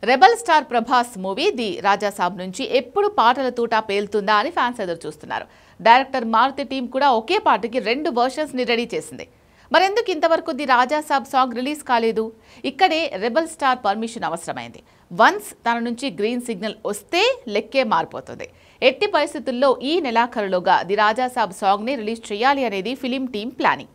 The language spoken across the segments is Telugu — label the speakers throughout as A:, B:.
A: Rebel star Prabhas movie the Raja Saab నుంచి ఎప్పుడు పాటల తూట పేలుతుందా అని ఫ్యాన్స్ ఎదురు చూస్తున్నారు. డైరెక్టర్ మారుతి టీం కూడా ఒకే పాటకి 2 వర్షన్స్ ని రెడీ చేసింది. మరెందుకు ఇంతవరకు the Raja Saab song release కాలేదు? ఇక్కడే రెబల్ స్టార్ పర్మిషన్ అవసరమైంది. వన్స్ తన నుంచి గ్రీన్ సిగ్నల్ వస్తే లెక్కే మారిపోతుంది. ఎట్టి పరిస్థితుల్లో ఈ నెలాఖరులోగా ది రాజా సాబ్ సాంగ్ ని రిలీజ్ చేయాలి అనేది ఫిలిం టీం ప్లానింగ్.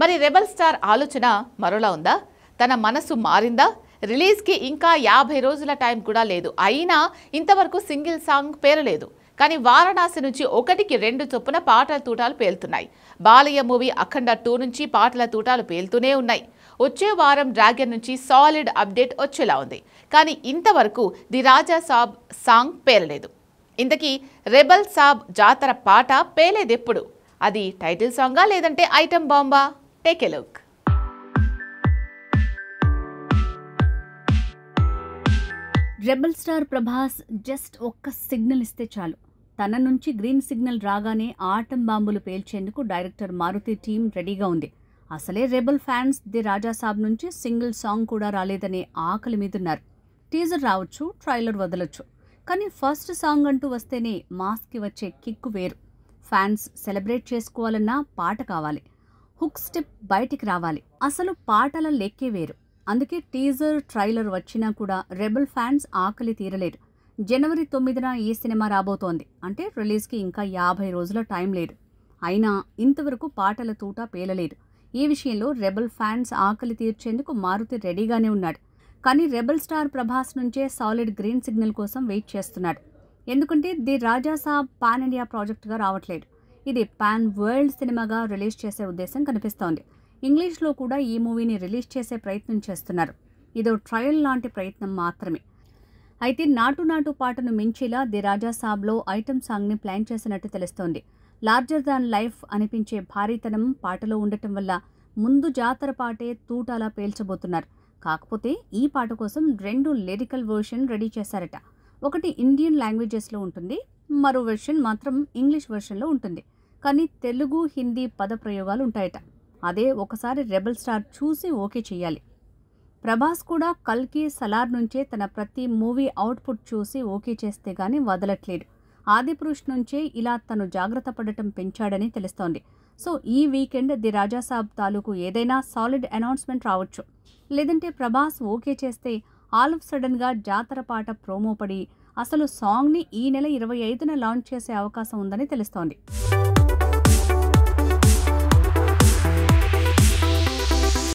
A: మరి రెబల్ స్టార్ ఆలోచన మరోలా ఉందా? తన మనసు మారిందా? రిలీజ్కి ఇంకా 50 రోజుల టైం కూడా లేదు. అయినా ఇంతవరకు సింగిల్ సాంగ్ పేరలేదు. కానీ వారణాసి నుంచి 1కి 2 చొప్పున పాటల తూటాలు పేలుతున్నాయి. బాలయ్య మూవీ అఖండ 2 నుంచి పాటల తూటాలు పేలుతూనే ఉన్నాయి. వచ్చే వారం డ్రాగన్ నుంచి సాలిడ్ అప్డేట్ వచ్చేలా ఉంది. కానీ ఇంతవరకు ది రాజా సాబ్ సాంగ్ పేరలేదు. ఇంతకీ రెబల్ సాబ్ జాతర పాట పేలేదెప్పుడు? అది టైటిల్ సాంగా లేదంటే ఐటమ్ బాంబా? Take a look.
B: Rebel star Prabhas just ఒక్క సిగ్నల్ ఇస్తే చాలు. తన నుంచి గ్రీన్ సిగ్నల్ రాగానే ఆటం బాంబులు పేల్చేందుకు డైరెక్టర్ మారుతి టీం రెడీగా ఉంది. అసలే rebel fans the Raja Saab నుంచి సింగిల్ సాంగ్ కూడా రాలేదనే ఆకలి మీదున్నారు. టీజర్ రావచ్చు, ట్రైలర్ వదలొచ్చు, కానీ ఫస్ట్ సాంగ్ అంటూ వస్తేనే మాస్కి వచ్చే కిక్కు వేరు. ఫ్యాన్స్ సెలబ్రేట్ చేసుకోవాలన్నా పాట కావాలి, హుక్ స్టెప్ బయటికి రావాలి. అసలు పాటల లెక్కే వేరు. అందుకే టీజర్, ట్రైలర్ వచ్చినా కూడా రెబల్ ఫ్యాన్స్ ఆకలి తీరలేరు. జనవరి 9న ఈ సినిమా రాబోతోంది. అంటే రిలీజ్కి ఇంకా 50 రోజుల టైం లేదు. అయినా ఇంతవరకు పాటల తూట పేలలేదు. ఈ విషయంలో రెబల్ ఫ్యాన్స్ ఆకలి తీర్చేందుకు మారుతి రెడీగానే ఉన్నాడు. కానీ రెబల్ స్టార్ ప్రభాస్ నుంచే సాలిడ్ గ్రీన్ సిగ్నల్ కోసం వెయిట్ చేస్తున్నాడు. ఎందుకంటే the Raja Saab pan India ప్రాజెక్టుగా రావట్లేదు. ఇది పాన్ వరల్డ్ సినిమాగా రిలీజ్ చేసే ఉద్దేశం కనిపిస్తోంది. ఇంగ్లీష్లో కూడా ఈ మూవీని రిలీజ్ చేసే ప్రయత్నం చేస్తున్నారు. ఇదో ట్రయల్ లాంటి ప్రయత్నం మాత్రమే. అయితే నాటు నాటు పాటను మించేలా ది రాజా సాబ్లో ఐటమ్ సాంగ్ని ప్లాన్ చేసినట్టు తెలుస్తోంది. లార్జర్ దాన్ లైఫ్ అనిపించే భారీతనం పాటలో ఉండటం వల్ల ముందు జాతర పాటే తూటాలా పేల్చబోతున్నారు. కాకపోతే ఈ పాట కోసం 2 లిరికల్ వర్షన్ రెడీ చేశారట. ఒకటి ఇండియన్ లాంగ్వేజెస్లో ఉంటుంది, మరో వెర్షన్ మాత్రం ఇంగ్లీష్ వెర్షన్లో ఉంటుంది. కానీ తెలుగు, హిందీ పదప్రయోగాలు ఉంటాయట. అదే ఒకసారి రెబల్ స్టార్ చూసి ఓకే చేయాలి. ప్రభాస్ కూడా కల్కి, సలార్ నుంచే తన ప్రతి మూవీ అవుట్పుట్ చూసి ఓకే చేస్తే గానీ వదలట్లేదు. ఆదిపురుష్ నుంచే ఇలా తను జాగ్రత్త పడటం పెంచాడని తెలుస్తోంది. సో ఈ వీకెండ్ ది రాజా సాబ్ తాలూకు ఏదైనా సాలిడ్ అనౌన్స్మెంట్ రావచ్చు. లేదంటే ప్రభాస్ ఓకే చేస్తే ఆల్ ఆఫ్ సడన్గా జాతర పాట ప్రోమో పడి అసలు సాంగ్ని ఈ నెల 25న లాంచ్ చేసే అవకాశం ఉందని తెలుస్తోంది.